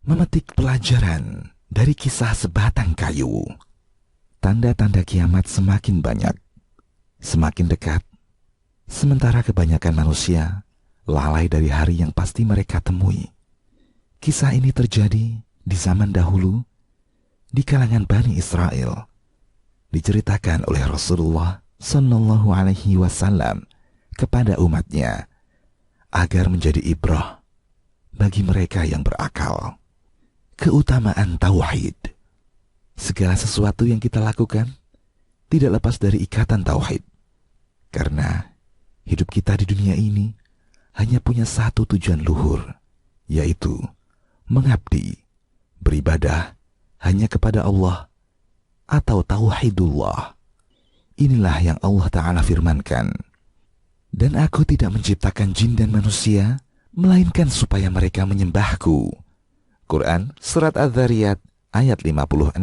memetik pelajaran dari kisah sebatang kayu. Tanda-tanda kiamat semakin banyak, semakin dekat, sementara kebanyakan manusia lalai dari hari yang pasti mereka temui. Kisah ini terjadi di zaman dahulu di kalangan Bani Israel. Diceritakan oleh Rasulullah Sallallahu Alaihi Wasallam kepada umatnya agar menjadi ibrah bagi mereka yang berakal. Keutamaan tauhid. Segala sesuatu yang kita lakukan tidak lepas dari ikatan tauhid. Karena hidup kita di dunia ini hanya punya satu tujuan luhur, yaitu mengabdi, beribadah hanya kepada Allah atau tauhidullah. Inilah yang Allah Ta'ala firmankan. Dan aku tidak menciptakan jin dan manusia melainkan supaya mereka menyembahku. Quran Surat Az-Zariyat ayat 56.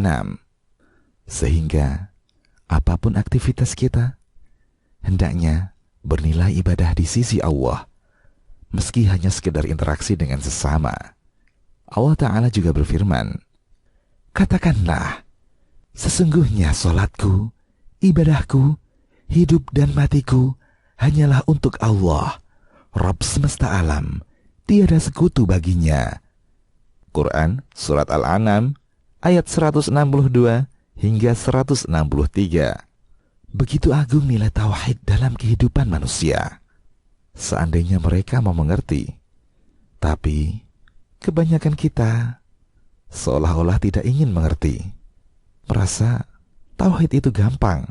Sehingga apapun aktivitas kita hendaknya bernilai ibadah di sisi Allah, meski hanya sekedar interaksi dengan sesama. Allah Ta'ala juga berfirman, katakanlah, sesungguhnya salatku, ibadahku, hidup dan matiku hanyalah untuk Allah, Rabb semesta alam, tiada sekutu baginya. Quran Surat Al-An'am ayat 162 hingga 163. Begitu agung nilai tauhid dalam kehidupan manusia. Seandainya mereka mau mengerti, tapi kebanyakan kita seolah-olah tidak ingin mengerti. Merasa tauhid itu gampang.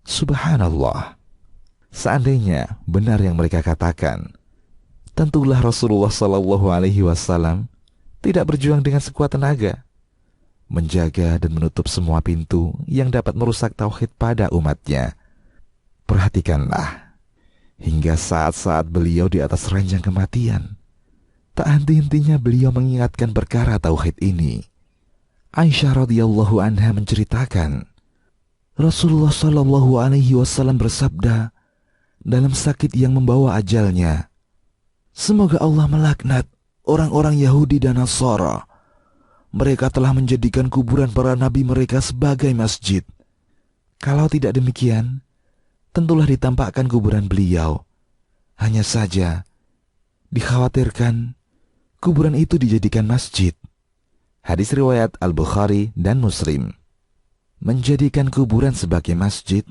Subhanallah. Seandainya benar yang mereka katakan, tentulah Rasulullah Sallallahu Alaihi Wasallam tidak berjuang dengan sekuat tenaga, menjaga dan menutup semua pintu yang dapat merusak tauhid pada umatnya. Perhatikanlah, hingga saat-saat beliau di atas ranjang kematian, tak henti-hentinya beliau mengingatkan perkara tauhid ini. Aisyah radhiyallahu anha menceritakan, Rasulullah Sallallahu Alaihi Wasallam bersabda dalam sakit yang membawa ajalnya, semoga Allah melaknat orang-orang Yahudi dan Nasara. Mereka telah menjadikan kuburan para nabi mereka sebagai masjid. Kalau tidak demikian, tentulah ditampakkan kuburan beliau. Hanya saja dikhawatirkan kuburan itu dijadikan masjid. Hadis riwayat Al-Bukhari dan Muslim. Menjadikan kuburan sebagai masjid,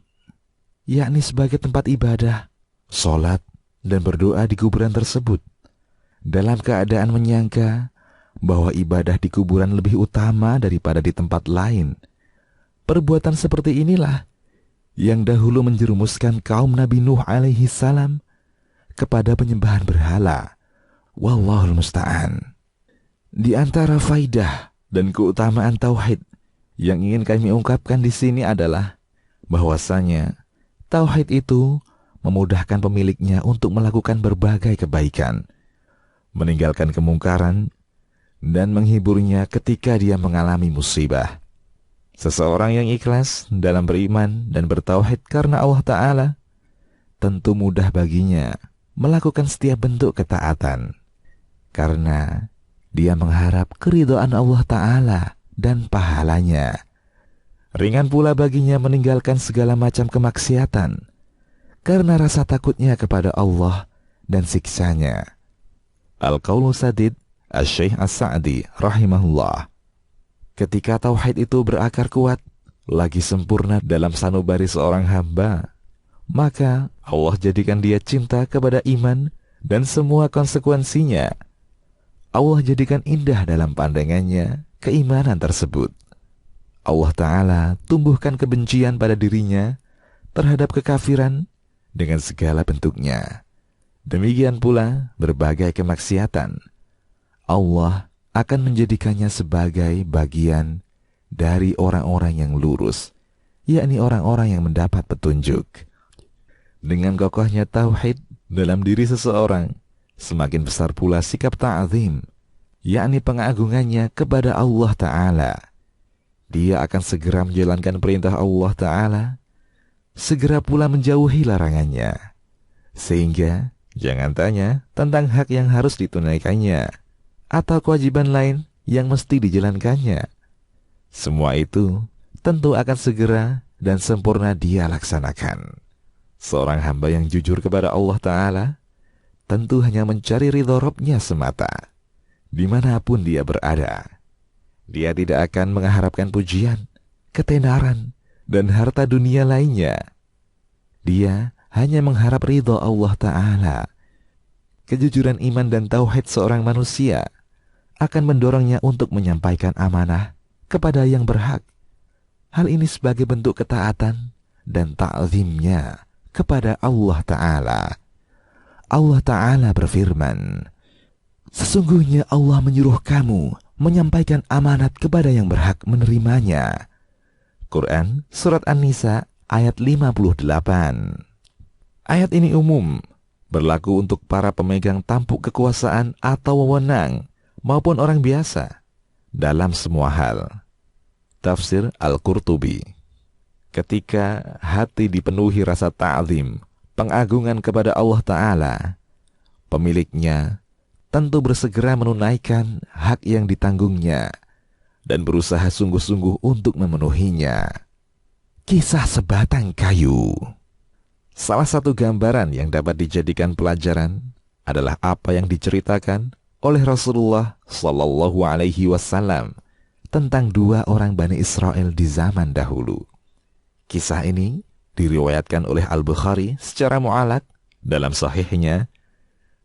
yakni sebagai tempat ibadah, sholat, dan berdoa di kuburan tersebut, dalam keadaan menyangka bahwa ibadah di kuburan lebih utama daripada di tempat lain. Perbuatan seperti inilah yang dahulu menjerumuskan kaum Nabi Nuh alaihi salam kepada penyembahan berhala. Wallahul musta'an. Di antara faidah dan keutamaan tauhid yang ingin kami ungkapkan di sini adalah bahwasanya tauhid itu memudahkan pemiliknya untuk melakukan berbagai kebaikan, meninggalkan kemungkaran, dan menghiburnya ketika dia mengalami musibah. Seseorang yang ikhlas dalam beriman dan bertauhid karena Allah Ta'ala, tentu mudah baginya melakukan setiap bentuk ketaatan, karena dia mengharap keridhaan Allah Ta'ala dan pahalanya. Ringan pula baginya meninggalkan segala macam kemaksiatan, karena rasa takutnya kepada Allah dan siksanya. Al-Qaulu Sadid Asy-Syaikh As-Sa'di rahimahullah. Ketika tauhid itu berakar kuat, lagi sempurna dalam sanubari seorang hamba, maka Allah jadikan dia cinta kepada iman dan semua konsekuensinya. Allah jadikan indah dalam pandangannya keimanan tersebut. Allah Ta'ala tumbuhkan kebencian pada dirinya terhadap kekafiran dengan segala bentuknya. Demikian pula berbagai kemaksiatan. Allah akan menjadikannya sebagai bagian dari orang-orang yang lurus, yakni orang-orang yang mendapat petunjuk. Dengan kokohnya tauhid dalam diri seseorang, semakin besar pula sikap ta'zim, yakni pengagungannya kepada Allah Ta'ala. Dia akan segera menjalankan perintah Allah Ta'ala, segera pula menjauhi larangannya, sehingga jangan tanya tentang hak yang harus ditunaikannya atau kewajiban lain yang mesti dijalankannya. Semua itu tentu akan segera dan sempurna dia laksanakan. Seorang hamba yang jujur kepada Allah Ta'ala tentu hanya mencari ridho Rabb-Nya semata, dimanapun dia berada. Dia tidak akan mengharapkan pujian, ketenaran, dan harta dunia lainnya. Dia hanya mengharap ridho Allah Ta'ala. Kejujuran iman dan tauhid seorang manusia akan mendorongnya untuk menyampaikan amanah kepada yang berhak. Hal ini sebagai bentuk ketaatan dan ta'zimnya kepada Allah Ta'ala. Allah Ta'ala berfirman, sesungguhnya Allah menyuruh kamu menyampaikan amanat kepada yang berhak menerimanya. Quran Surat An-Nisa ayat 58. Ayat ini umum, berlaku untuk para pemegang tampuk kekuasaan atau wewenang maupun orang biasa dalam semua hal. Tafsir Al-Qurtubi. Ketika hati dipenuhi rasa ta'zim, pengagungan kepada Allah Ta'ala, pemiliknya tentu bersegera menunaikan hak yang ditanggungnya dan berusaha sungguh-sungguh untuk memenuhinya. Kisah sebatang kayu. Salah satu gambaran yang dapat dijadikan pelajaran adalah apa yang diceritakan oleh Rasulullah Shallallahu Alaihi Wasallam tentang dua orang Bani Israel di zaman dahulu. Kisah ini diriwayatkan oleh Al-Bukhari secara mu'allaq dalam sahihnya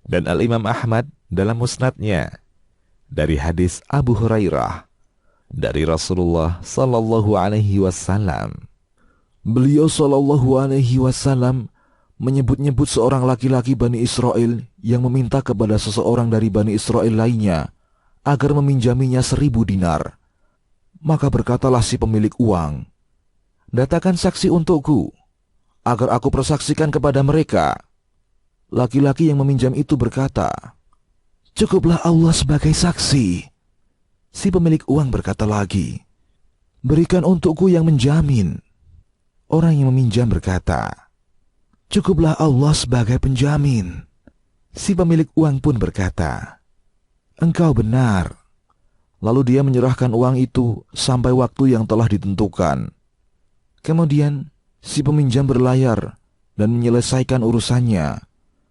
dan Al-Imam Ahmad dalam musnadnya dari hadis Abu Hurairah dari Rasulullah Shallallahu Alaihi Wasallam. Beliau Shallallahu Alaihi Wasallam menyebut-nyebut seorang laki-laki Bani Israel yang meminta kepada seseorang dari Bani Israel lainnya agar meminjaminya 1000 dinar. Maka berkatalah si pemilik uang, datangkan saksi untukku, agar aku persaksikan kepada mereka. Laki-laki yang meminjam itu berkata, cukuplah Allah sebagai saksi. Si pemilik uang berkata lagi, berikan untukku yang menjamin. Orang yang meminjam berkata, cukuplah Allah sebagai penjamin. Si pemilik uang pun berkata, engkau benar. Lalu dia menyerahkan uang itu sampai waktu yang telah ditentukan. Kemudian si peminjam berlayar dan menyelesaikan urusannya.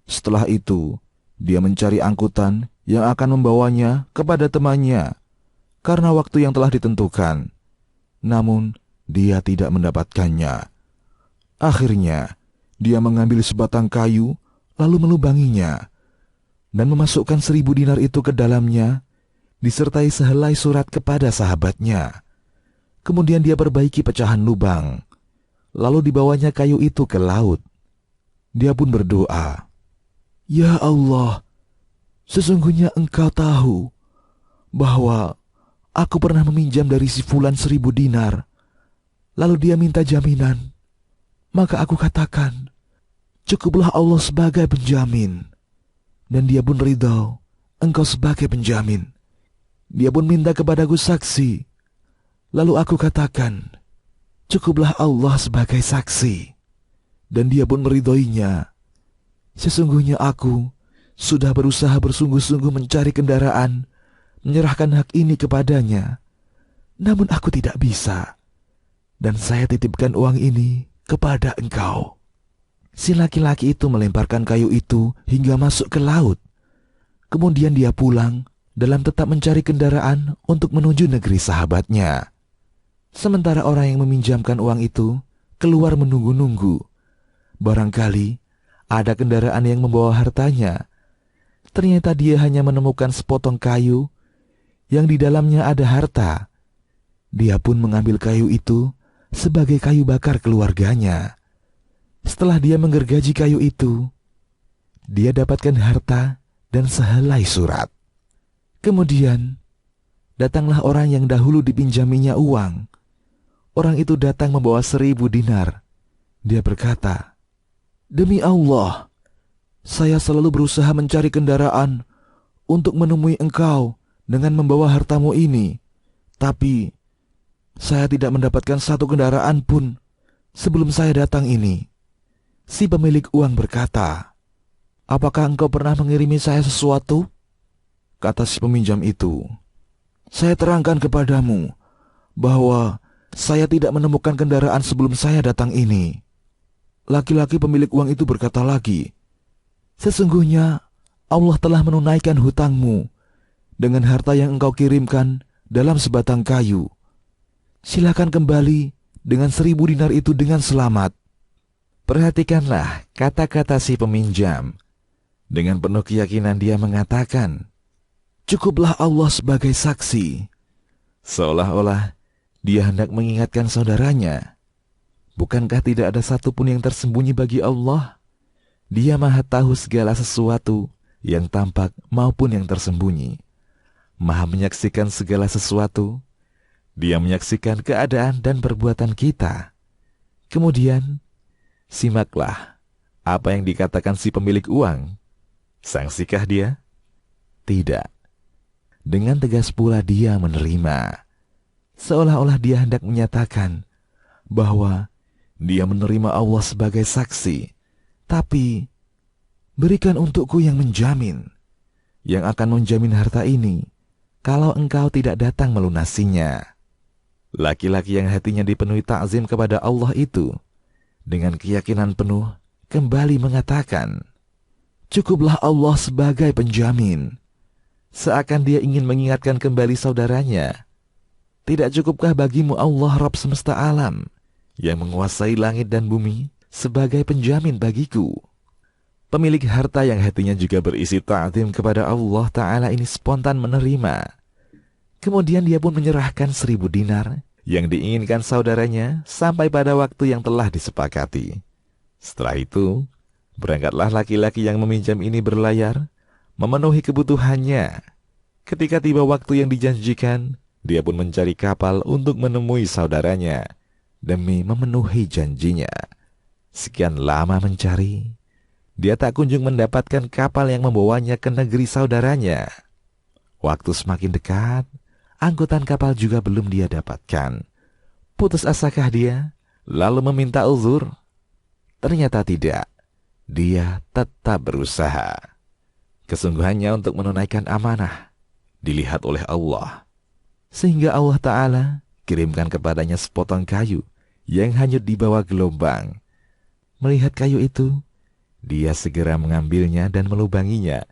Setelah itu, dia mencari angkutan yang akan membawanya kepada temannya karena waktu yang telah ditentukan. Namun, dia tidak mendapatkannya. Akhirnya, dia mengambil sebatang kayu, lalu melubanginya, dan memasukkan 1000 dinar itu ke dalamnya, disertai sehelai surat kepada sahabatnya. Kemudian dia perbaiki pecahan lubang, lalu dibawanya kayu itu ke laut. Dia pun berdoa, ya Allah, sesungguhnya engkau tahu bahwa aku pernah meminjam dari si fulan 1000 dinar. Lalu dia minta jaminan. Maka aku katakan, cukuplah Allah sebagai penjamin. Dan dia pun ridho, engkau sebagai penjamin. Dia pun minta kepadaku saksi. Lalu aku katakan, cukuplah Allah sebagai saksi. Dan dia pun meridhoinya. Sesungguhnya aku sudah berusaha bersungguh-sungguh mencari kendaraan, menyerahkan hak ini kepadanya. Namun aku tidak bisa. Dan saya titipkan uang ini kepada engkau. Si laki-laki itu melemparkan kayu itu hingga masuk ke laut. Kemudian dia pulang dalam tetap mencari kendaraan untuk menuju negeri sahabatnya. Sementara orang yang meminjamkan uang itu keluar menunggu-nunggu. Barangkali ada kendaraan yang membawa hartanya. Ternyata dia hanya menemukan sepotong kayu yang di dalamnya ada harta. Dia pun mengambil kayu itu sebagai kayu bakar keluarganya. Setelah dia menggergaji kayu itu, dia dapatkan harta dan sehelai surat. Kemudian, datanglah orang yang dahulu dipinjaminya uang. Orang itu datang membawa 1000 dinar. Dia berkata, demi Allah, saya selalu berusaha mencari kendaraan untuk menemui engkau dengan membawa hartamu ini. Tapi saya tidak mendapatkan satu kendaraan pun sebelum saya datang ini. Si pemilik uang berkata, apakah engkau pernah mengirimi saya sesuatu? Kata si peminjam itu, Saya terangkan kepadamu bahwa saya tidak menemukan kendaraan sebelum saya datang ini." Laki-laki pemilik uang itu berkata lagi, "Sesungguhnya Allah telah menunaikan hutangmu dengan harta yang engkau kirimkan dalam sebatang kayu. Silakan kembali dengan 1.000 dinar itu dengan selamat." Perhatikanlah kata-kata si peminjam. Dengan penuh keyakinan dia mengatakan, "Cukuplah Allah sebagai saksi." Seolah-olah dia hendak mengingatkan saudaranya, bukankah tidak ada satupun yang tersembunyi bagi Allah? Dia maha tahu segala sesuatu yang tampak maupun yang tersembunyi. Maha menyaksikan segala sesuatu. Dia menyaksikan keadaan dan perbuatan kita. Kemudian, simaklah apa yang dikatakan si pemilik uang. Sangsikah dia? Tidak. Dengan tegas pula dia menerima. Seolah-olah dia hendak menyatakan bahwa dia menerima Allah sebagai saksi. Tapi, berikan untukku yang menjamin, yang akan menjamin harta ini, kalau engkau tidak datang melunasinya. Laki-laki yang hatinya dipenuhi ta'zim kepada Allah itu, dengan keyakinan penuh, kembali mengatakan, "Cukuplah Allah sebagai penjamin." Seakan dia ingin mengingatkan kembali saudaranya, "Tidak cukupkah bagimu Allah Rabb semesta alam, yang menguasai langit dan bumi, sebagai penjamin bagiku?" Pemilik harta yang hatinya juga berisi ta'zim kepada Allah Ta'ala ini spontan menerima. Kemudian dia pun menyerahkan 1.000 dinar yang diinginkan saudaranya sampai pada waktu yang telah disepakati. Setelah itu, berangkatlah laki-laki yang meminjam ini berlayar, memenuhi kebutuhannya. Ketika tiba waktu yang dijanjikan, dia pun mencari kapal untuk menemui saudaranya demi memenuhi janjinya. Sekian lama mencari, dia tak kunjung mendapatkan kapal yang membawanya ke negeri saudaranya. Waktu semakin dekat, angkutan kapal juga belum dia dapatkan. Putus asakah dia, lalu meminta uzur? Ternyata tidak. Dia tetap berusaha. Kesungguhannya untuk menunaikan amanah dilihat oleh Allah, sehingga Allah Ta'ala kirimkan kepadanya sepotong kayu yang hanyut di bawah gelombang. Melihat kayu itu, dia segera mengambilnya dan melubanginya.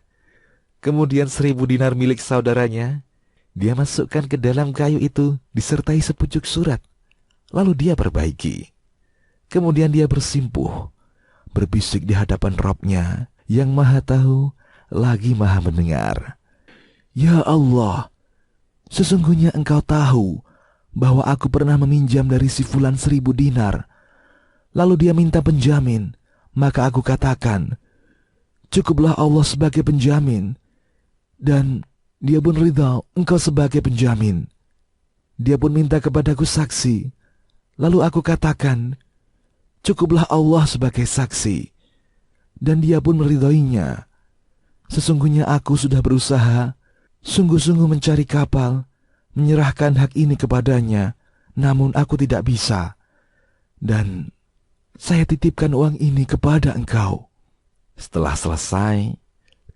Kemudian 1.000 dinar milik saudaranya dia masukkan ke dalam kayu itu disertai sepucuk surat. Lalu dia perbaiki. Kemudian dia bersimpuh, berbisik di hadapan Rabb-Nya yang maha tahu lagi maha mendengar. "Ya Allah, sesungguhnya engkau tahu bahwa aku pernah meminjam dari si fulan 1.000 dinar. Lalu dia minta penjamin, maka aku katakan, cukuplah Allah sebagai penjamin. Dan dia pun ridha engkau sebagai penjamin. Dia pun minta kepadaku saksi. Lalu aku katakan, cukuplah Allah sebagai saksi. Dan dia pun meridhoinya. Sesungguhnya aku sudah berusaha sungguh-sungguh mencari kapal, menyerahkan hak ini kepadanya, namun aku tidak bisa. Dan saya titipkan uang ini kepada engkau." Setelah selesai,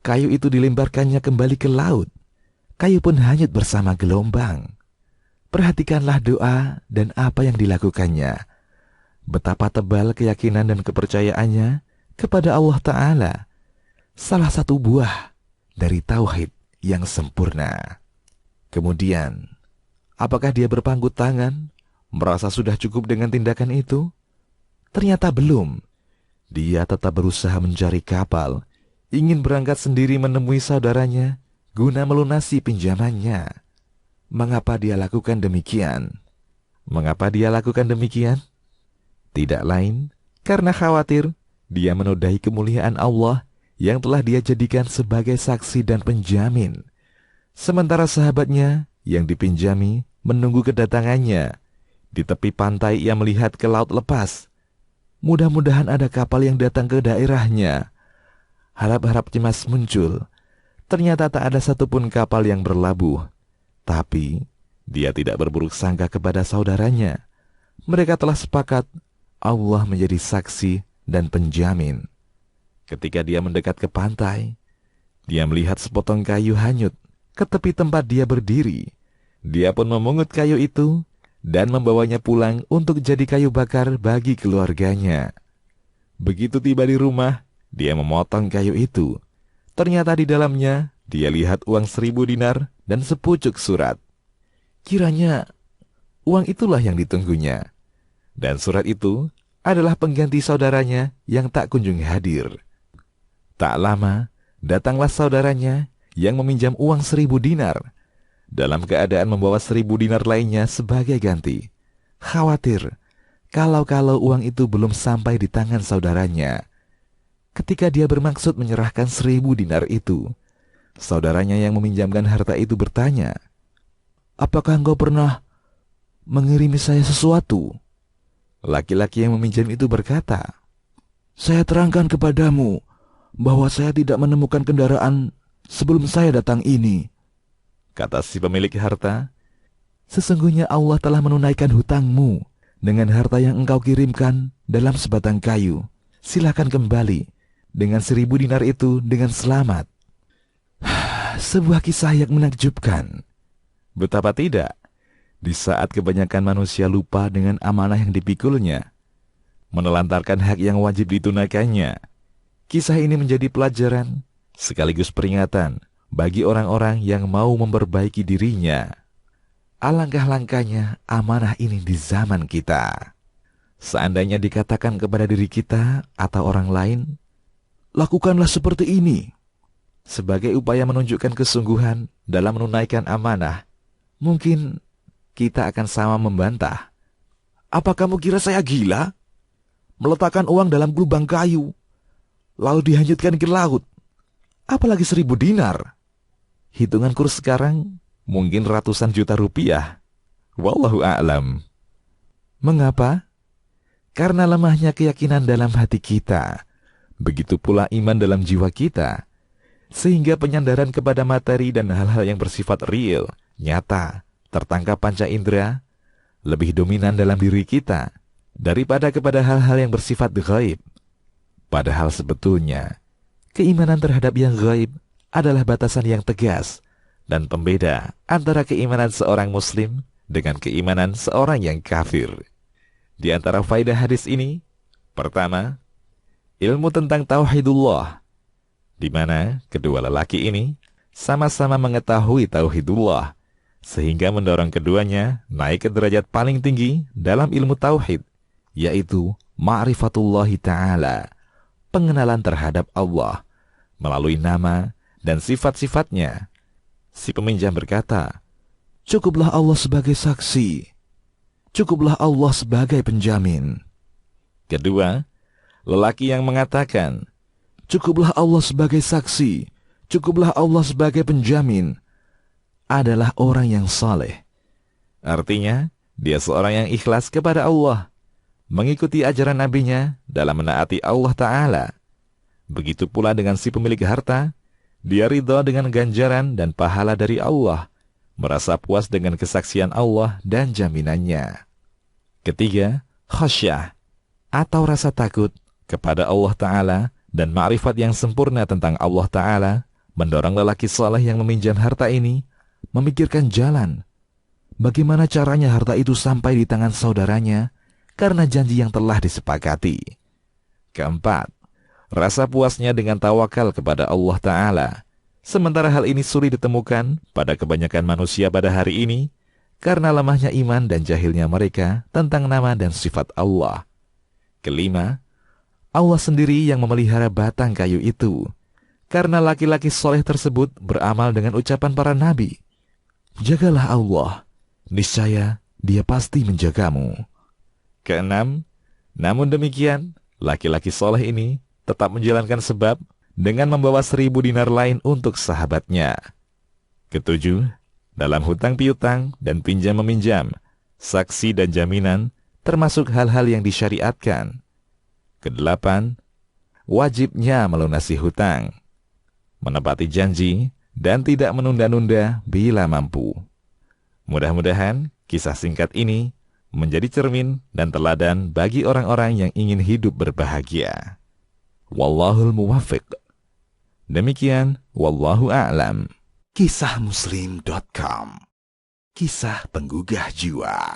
kayu itu dilemparkannya kembali ke laut. Kayu pun hanyut bersama gelombang. Perhatikanlah doa dan apa yang dilakukannya. Betapa tebal keyakinan dan kepercayaannya kepada Allah Ta'ala. Salah satu buah dari tauhid yang sempurna. Kemudian, apakah dia berpangku tangan, merasa sudah cukup dengan tindakan itu? Ternyata belum. Dia tetap berusaha mencari kapal, ingin berangkat sendiri menemui saudaranya guna melunasi pinjamannya. Mengapa dia lakukan demikian? Mengapa dia lakukan demikian? Tidak lain karena khawatir dia menodai kemuliaan Allah yang telah dia jadikan sebagai saksi dan penjamin. Sementara sahabatnya yang dipinjami menunggu kedatangannya. Di tepi pantai ia melihat ke laut lepas. Mudah-mudahan ada kapal yang datang ke daerahnya. Harap-harap cemas muncul. Ternyata tak ada satupun kapal yang berlabuh. Tapi dia tidak berburuk sangka kepada saudaranya. Mereka telah sepakat Allah menjadi saksi dan penjamin. Ketika dia mendekat ke pantai, dia melihat sepotong kayu hanyut ke tepi tempat dia berdiri. Dia pun memungut kayu itu dan membawanya pulang untuk jadi kayu bakar bagi keluarganya. Begitu tiba di rumah, dia memotong kayu itu. Ternyata di dalamnya, dia lihat uang 1.000 dinar dan sepucuk surat. Kiranya, uang itulah yang ditunggunya. Dan surat itu adalah pengganti saudaranya yang tak kunjung hadir. Tak lama, datanglah saudaranya yang meminjam uang 1.000 dinar, dalam keadaan membawa 1.000 dinar lainnya sebagai ganti. Khawatir, kalau uang itu belum sampai di tangan saudaranya. Ketika dia bermaksud menyerahkan 1.000 dinar itu, saudaranya yang meminjamkan harta itu bertanya, "Apakah engkau pernah mengirimi saya sesuatu?" Laki-laki yang meminjam itu berkata, "Saya terangkan kepadamu bahwa saya tidak menemukan kendaraan sebelum saya datang ini." Kata si pemilik harta, "Sesungguhnya Allah telah menunaikan hutangmu dengan harta yang engkau kirimkan dalam sebatang kayu. Silakan kembali dengan 1.000 dinar itu dengan selamat." Sebuah kisah yang menakjubkan. Betapa tidak, di saat kebanyakan manusia lupa dengan amanah yang dipikulnya, menelantarkan hak yang wajib ditunaikannya, kisah ini menjadi pelajaran sekaligus peringatan bagi orang-orang yang mau memperbaiki dirinya. Alangkah langkahnya amanah ini di zaman kita. Seandainya dikatakan kepada diri kita atau orang lain, "Lakukanlah seperti ini," sebagai upaya menunjukkan kesungguhan dalam menunaikan amanah, mungkin kita akan sama membantah. "Apa kamu kira saya gila? Meletakkan uang dalam lubang kayu, lalu dihanyutkan ke laut. Apalagi 1.000 dinar. Hitungan kurs sekarang mungkin ratusan juta rupiah. Wallahu a'lam." Mengapa? Karena lemahnya keyakinan dalam hati kita. Begitu pula iman dalam jiwa kita. Sehingga penyandaran kepada materi dan hal-hal yang bersifat real, nyata, tertangkap panca indera, lebih dominan dalam diri kita daripada kepada hal-hal yang bersifat ghaib. Padahal sebetulnya, keimanan terhadap yang ghaib adalah batasan yang tegas dan pembeda antara keimanan seorang muslim dengan keimanan seorang yang kafir. Di antara faedah hadis ini, pertama, ilmu tentang tauhidullah, di mana kedua lelaki ini sama-sama mengetahui tauhidullah, sehingga mendorong keduanya naik ke derajat paling tinggi dalam ilmu tauhid, yaitu ma'rifatullahi ta'ala, pengenalan terhadap Allah, melalui nama dan sifat-sifatnya. Si peminjam berkata, "Cukuplah Allah sebagai saksi. Cukuplah Allah sebagai penjamin." Kedua, lelaki yang mengatakan, "Cukuplah Allah sebagai saksi. Cukuplah Allah sebagai penjamin," adalah orang yang saleh. Artinya, dia seorang yang ikhlas kepada Allah, mengikuti ajaran nabinya dalam menaati Allah Ta'ala. Begitu pula dengan si pemilik harta, dia ridha dengan ganjaran dan pahala dari Allah, merasa puas dengan kesaksian Allah dan jaminannya. Ketiga, khasyah, atau rasa takut kepada Allah Ta'ala dan ma'rifat yang sempurna tentang Allah Ta'ala, mendorong lelaki saleh yang meminjam harta ini memikirkan jalan bagaimana caranya harta itu sampai di tangan saudaranya karena janji yang telah disepakati. Keempat, rasa puasnya dengan tawakal kepada Allah Ta'ala. Sementara hal ini sulit ditemukan pada kebanyakan manusia pada hari ini karena lemahnya iman dan jahilnya mereka tentang nama dan sifat Allah. Kelima, Allah sendiri yang memelihara batang kayu itu, karena laki-laki soleh tersebut beramal dengan ucapan para nabi, "Jagalah Allah, niscaya Dia pasti menjagamu." Keenam, namun demikian, laki-laki soleh ini tetap menjalankan sebab dengan membawa 1.000 dinar lain untuk sahabatnya. Ketujuh, dalam hutang piutang dan pinjam meminjam, saksi dan jaminan termasuk hal-hal yang disyariatkan. Kedelapan, wajibnya melunasi hutang, menepati janji, dan tidak menunda-nunda bila mampu. Mudah-mudahan kisah singkat ini menjadi cermin dan teladan bagi orang-orang yang ingin hidup berbahagia. Wallahul muwaffiq. Demikian, wallahu a'lam. Kisahmuslim.com Kisah penggugah jiwa.